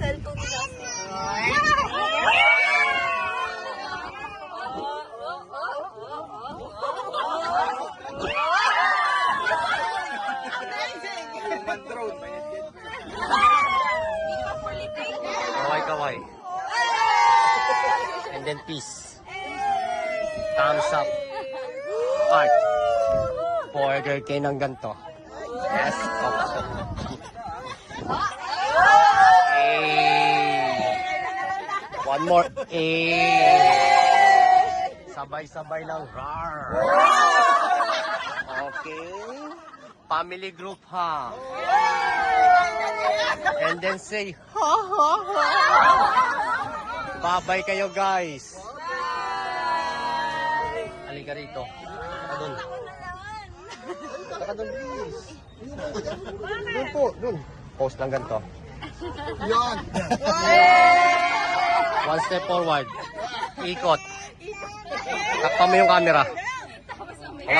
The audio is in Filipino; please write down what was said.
cellphone nila. Kaway-kaway. And then peace. Thumbs up. Heart. Order kayo ng ganito. Yes. One more. Sabay-sabay lang. Rar. Okay. Family group ha. And then say, ha ha ha. Babay kayo guys. Halika rito. Saka dun. Saka dun please. Dun po, dun. Post lang ganito. Yan. One step forward. Ikot. Takpan mo yung camera.